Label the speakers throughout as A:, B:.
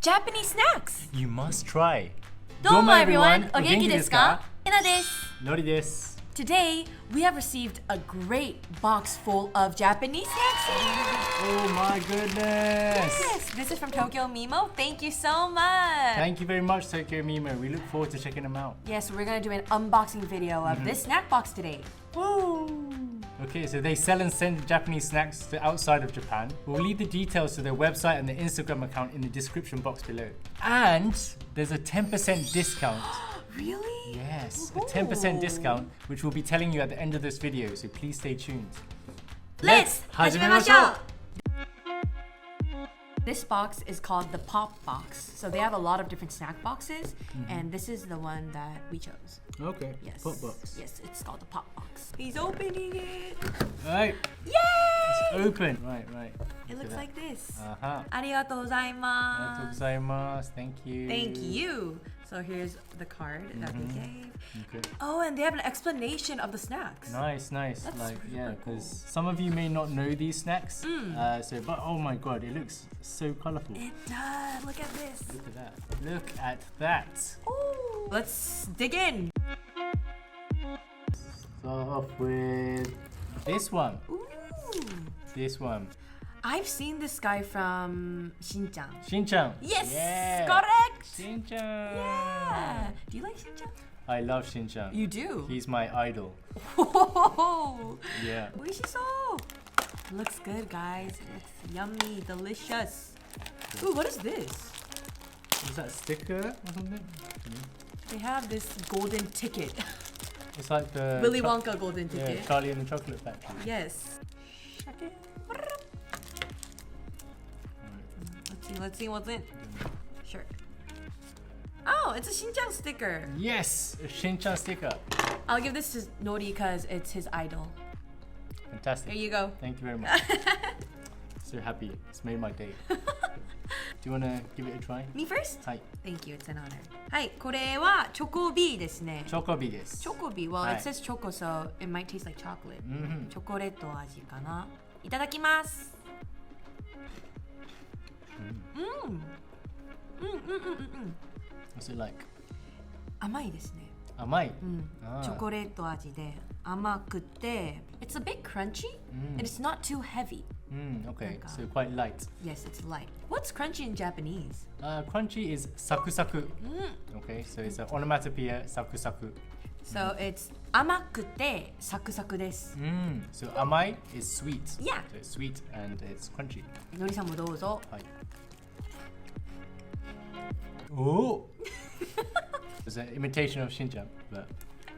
A: Japanese snacks!
B: You must try.
A: どうも everyone! お元気ですか? Yena です。
B: Nori です。
A: Today, we have received a great box full of Japanese snacks.
B: Oh my goodness!
A: Yes, this is from Tokyo Mimo. Thank you so much.
B: Thank you very much, Tokyo Mimo. We look forward to checking them out.
A: Yes, we're gonna do an unboxing video of this snack box today. Woo!
B: Okay, so they sell and send Japanese snacks to outside of Japan. We'll leave the details to their website and their Instagram account in the description box below. And there's a 10% discount.
A: Really?
B: Yes, a 10% discount, which we'll be telling you at the end of this video, so please stay tuned.
A: Let's 始めましょう! This box is called the Pop Box. So they have a lot of different snack boxes, and this is the one that we chose.
B: Okay,
A: Yes.
B: Pop box.
A: Yes, it's called the Pop Box. He's opening it.
B: Right,
A: Yay!
B: it's open. Right.
A: It looks like this.
B: Uh-huh.
A: ありがとうございます
B: Arigatou gozaimasu. Thank you.
A: Thank you. So here's the card that they gave.
B: Okay.
A: Oh, and they have an explanation of the snacks.
B: Nice.
A: That's
B: Like,
A: super
B: yeah,
A: cool.
B: because some of you may not know these snacks. But oh my god, it looks so colorful.
A: It does. Look at this.
B: Look at that. Look at that.
A: Ooh. Let's dig in.
B: Start off with this one.
A: Ooh.
B: This one.
A: I've seen this guy from Xinjiang.
B: Xinjiang.
A: Yes,
B: Yeah.
A: correct.
B: Xinjiang.
A: Yeah. Do you like Xinjiang?
B: I love Xinjiang.
A: You do.
B: He's my idol.
A: Oh.
B: Yeah.
A: 美味しそう. Looks good, guys. It's yummy, delicious. Ooh, what is this?
B: Is that a sticker or something?
A: They have this golden ticket.
B: It's like the
A: Willy Wonka golden
B: Yeah,
A: ticket.
B: Charlie and the Chocolate Factory.
A: Yes. Let's see what's in. Sure. Oh, it's a Xinjiang sticker.
B: Yes, a Xinjiang sticker.
A: I'll give this to Nori because it's his idol.
B: Fantastic.
A: Here you go.
B: Thank you very much. So happy. It's made my day. Do you want to give it a try?
A: Me first?
B: Hi.
A: Thank you, it's an honor. はい、これはチョコビーですね。
B: Chocobi です。
A: チョコビー well,
B: はい。
A: it says choco, so it might taste like chocolate.
B: うん。
A: チョコレート味かな。いただきます。
B: What's it like?
A: 甘いですね。
B: 甘い。
A: チョコレート味で甘くて It's a bit crunchy and it's not too heavy.
B: Okay, so quite light.
A: Yes, it's light. What's crunchy in Japanese?
B: Crunchy is saku-saku. Okay, so it's an onomatopoeia, saku-saku.
A: So it's 甘くてサクサクです。
B: So amai is sweet.
A: Yeah.
B: So it's sweet and it's crunchy.
A: のりさんもどうぞ。
B: はい。Oh! It's an imitation of Xinjiang, but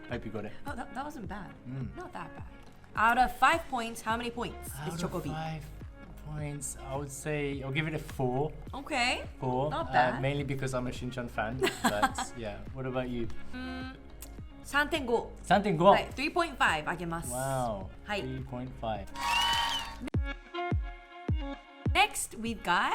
B: I hope you got it.
A: Oh, that wasn't bad. Not that bad. Out of 5 points, how many points is
B: Out of
A: Chocobi?
B: 5 points, I would say I'll give it a 4.
A: Okay.
B: 4.
A: Not bad.
B: Mainly because I'm a Xinjiang fan. But yeah, what about you?
A: 3.5.
B: 3.5.
A: はい、3.5あげます。
B: Wow.
A: はい。
B: 3.5.
A: Next, we've got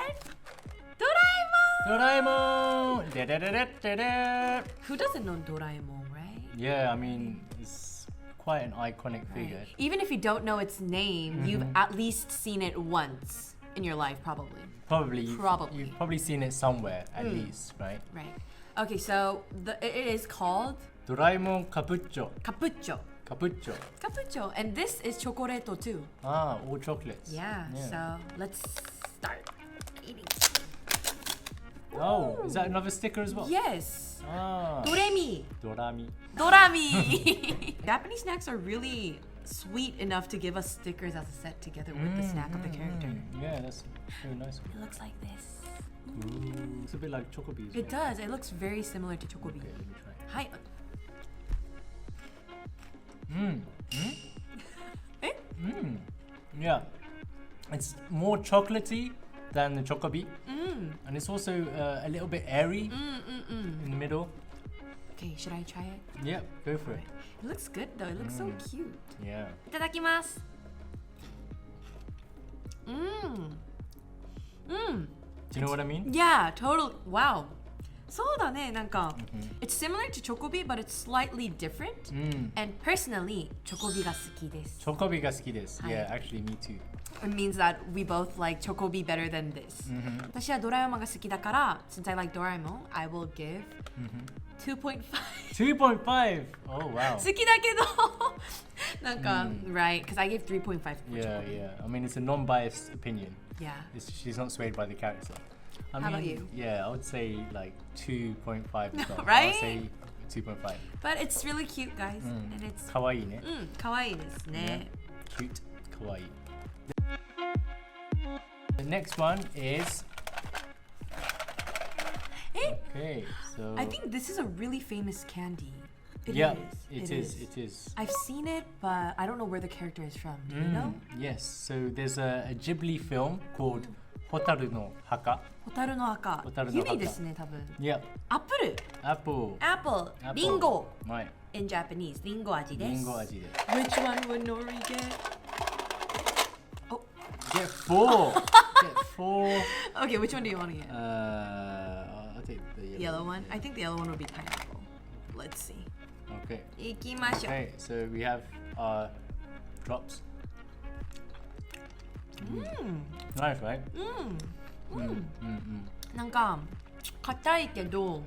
B: Doraemon! Da-da-da-da-da-da.
A: Who doesn't know Doraemon, right?
B: Yeah, I mean, it's quite an iconic figure.
A: Right. Even if you don't know its name, you've at least seen it once in your life, probably.
B: Probably.
A: Probably.
B: You've probably seen it somewhere, at least, right?
A: Right. Okay, so it is called
B: Doraemon Cappuccio.
A: Cappuccio.
B: Cappuccio.
A: Cappuccio. And this is Chocoreto too.
B: Ah, all chocolates.
A: Yeah, so let's start eating.
B: Oh, is that another sticker as well?
A: Yes.
B: Ah.
A: Doremi.
B: Dorami.
A: Dorami. Japanese snacks are really sweet enough to give us stickers as a set together with the snack of the character.
B: Yeah, that's very nice.
A: It looks like this.
B: Ooh, it's a bit like Chocobi.
A: It does. It looks very similar to Chocobi.
B: Okay, let me try.
A: Hi.
B: Yeah, it's more chocolatey than the Chocobi, and it's also a little bit airy in the middle.
A: Okay, should I try it?
B: Yeah, go for it.
A: It looks good though. It looks so cute.
B: Yeah.
A: いただきます。
B: Do you know what I mean?
A: Yeah, total. Wow. そうだね、なんか、It's similar to Chocobi, but it's slightly different. And personally, Chocobi が好きです。
B: Chocobi ga suki desu.
A: Hi.
B: Yeah, actually me too.
A: it means that we both like Chocobi better than this. 私はドラえもんが好きだから since I like Doraemon, I will give 2.5.
B: 2.5. Oh wow.
A: 好きだけどなんか right, because I gave 3.5 for
B: Yeah,
A: Chocobi.
B: yeah. I mean, it's a non-biased opinion.
A: Yeah.
B: She's not swayed by the character. I
A: How
B: mean,
A: about you?
B: Yeah, I would say like 2.5 as well.
A: Right?
B: I would say 2.5.
A: But it's really cute, guys. And it's
B: かわいいね。
A: かわいいですね。
B: Cute, かわいい。The next one is... Okay, so...
A: I think this is a really famous candy. It
B: yeah,
A: is.
B: it is.
A: I've seen it, but I don't know where the character is from. Do you know?
B: Yes, so there's a Ghibli film called Hotaru no Haka.
A: ホタルの赤。
B: ホタルの赤。
A: ユミですね、多分。
B: Yep,
A: アップル。
B: apple.
A: Apple.
B: Apple.
A: リンゴ。
B: Right,
A: In Japanese. リンゴ味です。
B: リンゴ味で。
A: Which one would Nori get? Oh.
B: Get 4! Get 4!
A: Okay, which one do you want to get?
B: I'll take the
A: Yellow one? I think the yellow one would be pineapple. Let's see.
B: Okay.
A: 行きましょう。
B: Okay, so we have our drops. Nice, right?
A: なんか硬いけど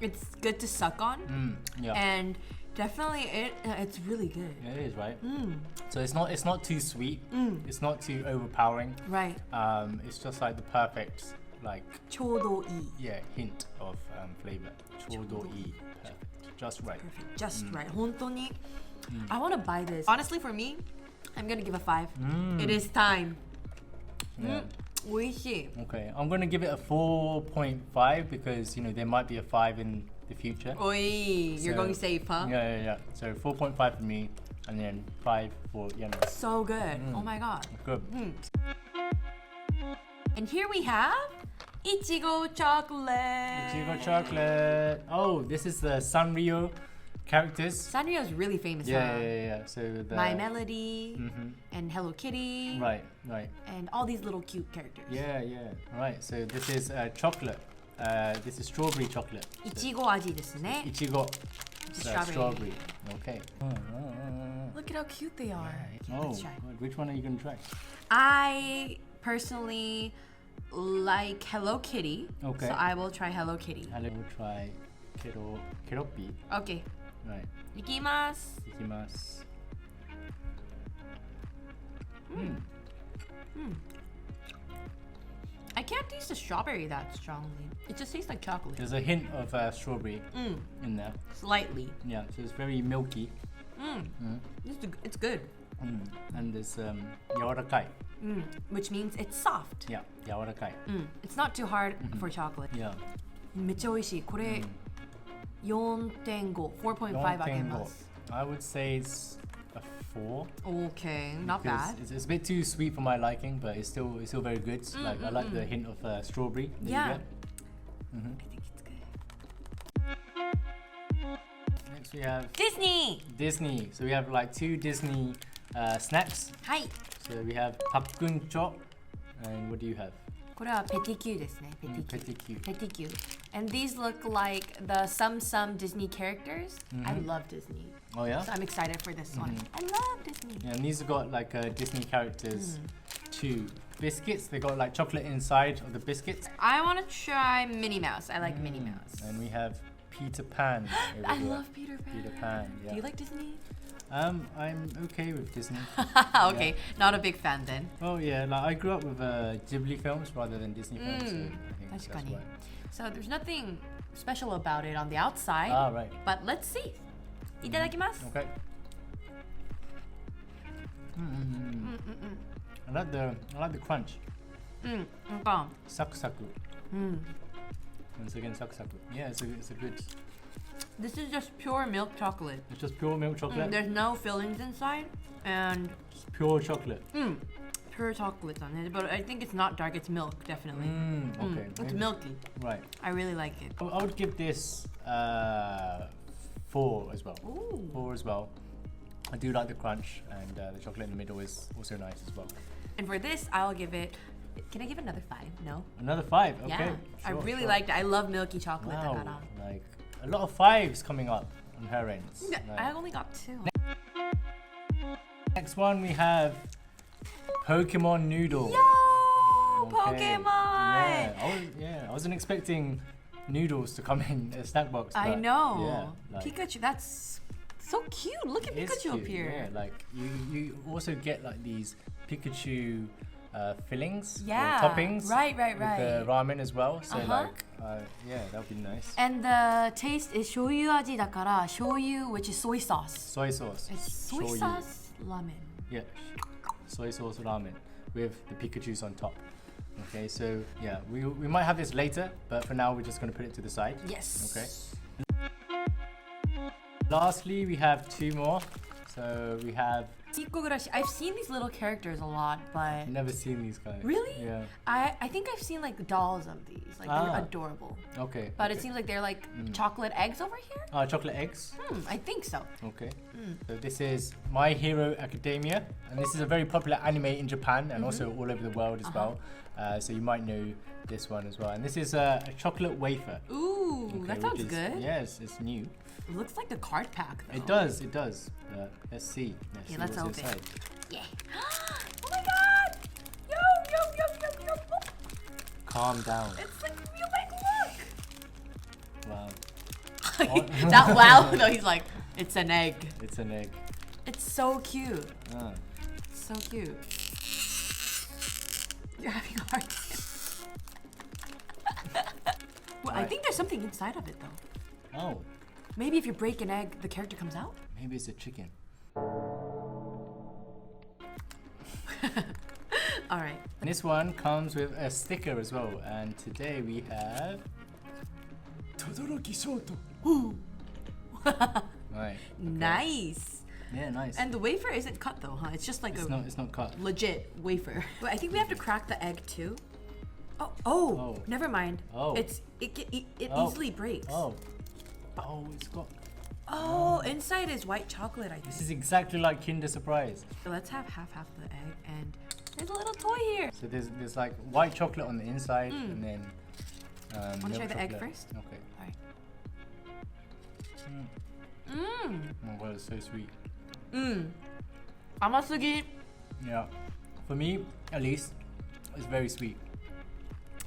A: it's good to suck on
B: Yeah.
A: and definitely it's really good.
B: It is, right? So it's not too sweet. It's not too overpowering.
A: Right.
B: It's just like the perfect, like,
A: ちょうどいい
B: yeah, hint of flavor. ちょうどいい. Perfect. Just right.
A: Perfect. Just right. 本当に I want to buy this. Honestly, for me, I'm gonna give a 5. It is time.
B: Yeah.
A: 美味しい
B: Okay, I'm gonna give it a 4.5 because, you know, there might be a 5 in the future.
A: おい You're
B: So-
A: going safe, huh?
B: Yeah. So 4.5 for me, and then 5 for Yena.
A: So good. Oh my god.
B: Good.
A: And here we have Ichigo Chocolate.
B: Ichigo Chocolate. Oh, this is the Sanrio characters.
A: Sanrio is really famous.
B: Yeah. So the
A: My Melody and Hello Kitty.
B: Right.
A: And all these little cute characters.
B: Yeah. Right. So this is chocolate. This is strawberry chocolate.
A: いちご味ですね。
B: Ichigo.
A: Strawberry.
B: Strawberry. Okay.
A: Look at how cute they are. Okay,
B: Oh,
A: let's try.
B: good. Which one are you gonna try?
A: I personally like Hello Kitty.
B: Okay.
A: So I will try Hello Kitty.
B: We'll try keroppi.
A: Okay.
B: Right.
A: いきます。
B: Ikimasu.
A: I can't taste the strawberry that strongly. It just tastes like chocolate.
B: There's a hint of strawberry in there.
A: Slightly.
B: Yeah, so it's very milky.
A: It's good.
B: And there's yawarakai.
A: Which means it's soft.
B: Yeah, yawarakai.
A: It's not too hard for chocolate.
B: Yeah.
A: めっちゃ美味しい。これ4.5、4.5あげます。
B: I would say it's a 4.
A: Okay, not
B: because
A: bad.
B: it's a bit too sweet for my liking, but it's still very good. Like I like the hint of strawberry that
A: Yeah.
B: you get.
A: I think it's good.
B: Next we have
A: Disney!
B: Disney. So we have like 2 Disney snacks.
A: はい。
B: So we have Pakkuncho, and what do you have?
A: これはペティキューですね。ペティキュー。
B: Petikyu.
A: ペティキュー。And these look like the some Disney characters. I love Disney.
B: Oh yeah?
A: So I'm excited for this one. I love Disney.
B: Yeah, and these have got like Disney characters too. Biscuits, they got like chocolate inside of the biscuits.
A: I want to try Minnie Mouse. I like Minnie Mouse.
B: And we have Peter Pan. over
A: I
B: here.
A: love Peter Pan.
B: Peter Pan, yeah.
A: Do you like Disney?
B: I'm okay with Disney.
A: Okay, not a big fan then.
B: Oh yeah, like I grew up with Ghibli films rather than Disney films. So I think that's
A: 確かに
B: why.
A: So there's nothing special about it on the outside.
B: Ah, right.
A: But let's see. いただきます。
B: Okay. I like the crunch.
A: なんか、
B: Saku. Once again, saku. Yeah, it's a good.
A: This is just pure milk chocolate.
B: It's just pure milk chocolate.
A: There's no fillings inside and
B: Just pure chocolate.
A: pure chocolate on it. But I think it's not dark, it's milk, definitely.
B: Okay.
A: It's
B: maybe-
A: milky.
B: Right.
A: I really like it.
B: I would give this 4 as well.
A: Ooh.
B: 4 as well. I do like the crunch, and the chocolate in the middle is also nice as well.
A: And for this, I'll give it. Can I give it another 5? No?
B: Another 5. Okay.
A: Yeah. I
B: sure,
A: really
B: sure.
A: liked it. I love milky chocolate.
B: Wow. Like a lot of 5s coming up on her ends.
A: I
B: Like,
A: only got 2.
B: next one we have Pokemon noodle.
A: Yo,
B: Okay.
A: Pokemon!
B: I wasn't expecting noodles to come in a snack box.
A: I
B: but
A: know.
B: Yeah, like,
A: Pikachu, that's so cute. Look at
B: it's
A: Pikachu up
B: cute,
A: here.
B: Yeah, like you also get like these Pikachu fillings, or
A: Yeah,
B: toppings,
A: right.
B: with the ramen as well. So
A: Uh-huh.
B: yeah, that would be nice.
A: And the taste is shoyu aji だから shoyu, which is soy sauce.
B: Soy sauce.
A: It's soy
B: Shoyu.
A: sauce ramen.
B: Yeah, soy sauce ramen with the Pikachus on top. Okay, so yeah, we might have this later, but for now we're just gonna put it to the side.
A: Yes.
B: Okay. Lastly, we have two more. So we have.
A: I've seen these little characters a lot, but
B: Never seen these guys.
A: really?
B: Yeah.
A: I think I've seen like dolls of these. Like they're adorable.
B: Okay.
A: But
B: okay.
A: it seems like they're like chocolate eggs over here?
B: Chocolate eggs.
A: I think so.
B: Okay. So this is My Hero Academia, and this is a very popular anime in Japan and also all over the world as well. So you might know this one as well. And this is a chocolate wafer.
A: Ooh,
B: Okay,
A: that sounds
B: which is-
A: good.
B: Yes, it's new.
A: It looks like a card pack though.
B: It does, it does. Let's see.
A: Okay, let's
B: what's
A: open.
B: inside.
A: Yeah. Oh my god! Yo.
B: Calm down.
A: It's like real big,
B: Wow.
A: look! That wow, no, he's like, it's an egg.
B: It's an egg.
A: It's so cute.
B: Ah.
A: It's so cute. You're having a hard time. Well, I
B: Right.
A: think there's something inside of it though.
B: Oh,
A: Maybe if you break an egg, the character comes out?
B: maybe it's a chicken.
A: Alright.
B: And this one comes with a sticker as well. And today we have Totoro Kishoto. Right.
A: Nice.
B: Yeah, nice.
A: And the wafer isn't cut though, huh? It's just like
B: it's not cut.
A: legit wafer. But I think we have to crack the egg too. Oh, never mind.
B: Oh.
A: It
B: Oh.
A: easily breaks.
B: Oh, it's got.
A: Oh, inside is white chocolate, I
B: This
A: think.
B: is exactly like Kinder Surprise.
A: So let's have half of the egg, and there's a little toy here.
B: So there's like white chocolate on the inside, and then.
A: Wanna
B: milk
A: try the egg
B: chocolate.
A: first?
B: Okay.
A: Alright.
B: Oh god, it's so sweet.
A: Amasugi.
B: Yeah. For me, at least, it's very sweet.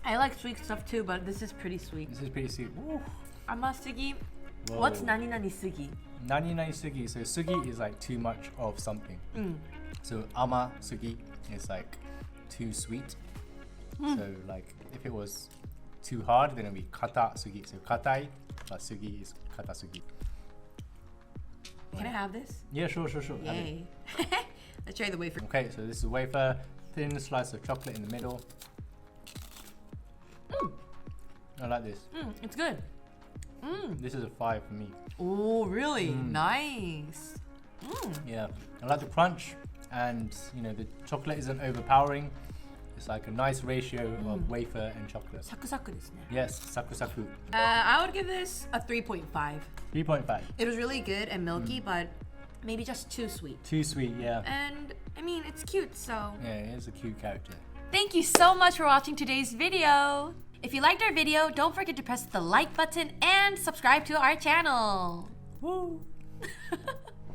A: I like sweet stuff too, but this is pretty sweet.
B: This is pretty sweet. Woo.
A: Amasugi.
B: Whoa.
A: What's nani nani sugi?
B: Nani nani sugi. So sugi is like too much of something. So ama sugi is like too sweet. So like if it was too hard, then it would be kata sugi. So katai, but sugi is kata sugi.
A: Can I have this?
B: Yeah, sure. Have it.
A: Yay. Let's try the wafer.
B: Okay, so this is a wafer, thin slice of chocolate in the middle. I like this.
A: It's good.
B: This is a 5 for me.
A: Oh, really? Nice.
B: Yeah, I like the crunch, and you know the chocolate isn't overpowering. It's like a nice ratio of wafer and chocolate.
A: Saku-saku desu ne.
B: Yes, saku saku.
A: I would give this a 3.5.
B: 3.5.
A: It was really good and milky, but maybe just too sweet.
B: Too sweet, yeah.
A: And I mean, it's cute, so.
B: Yeah, it is a cute character.
A: Thank you so much for watching today's video. If you liked our video, don't forget to press the like button and subscribe to our channel.
B: Woo!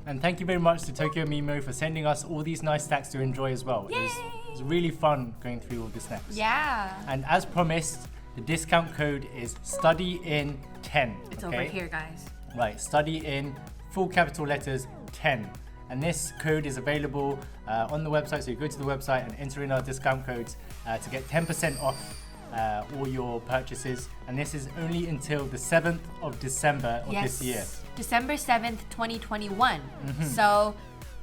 B: And thank you very much to Tokyo Mimo for sending us all these nice snacks to enjoy as well. It was really fun going through all the snacks.
A: Yeah.
B: And as promised, the discount code is StudyIn10.
A: It's over here, guys.
B: Right, StudyIn, full capital letters 10. And this code is available on the website, so you go to the website and enter in our discount codes to get 10% off all your purchases. And this is only until the 7th of December of this year.
A: December 7th, 2021. So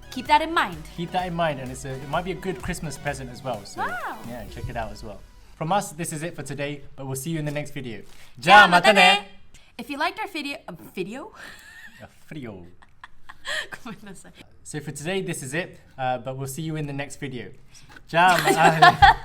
A: keep that in mind.
B: Keep that in mind, and it might be a good Christmas present as well. So
A: Wow.
B: yeah, check it out as well. From us, this is it for today, but we'll see you in the next video. Ja, mata ne!
A: If you liked our video,
B: Video.
A: Gomenasai.
B: So for today, this is it, but we'll see you in the next video. Ja, mata ne!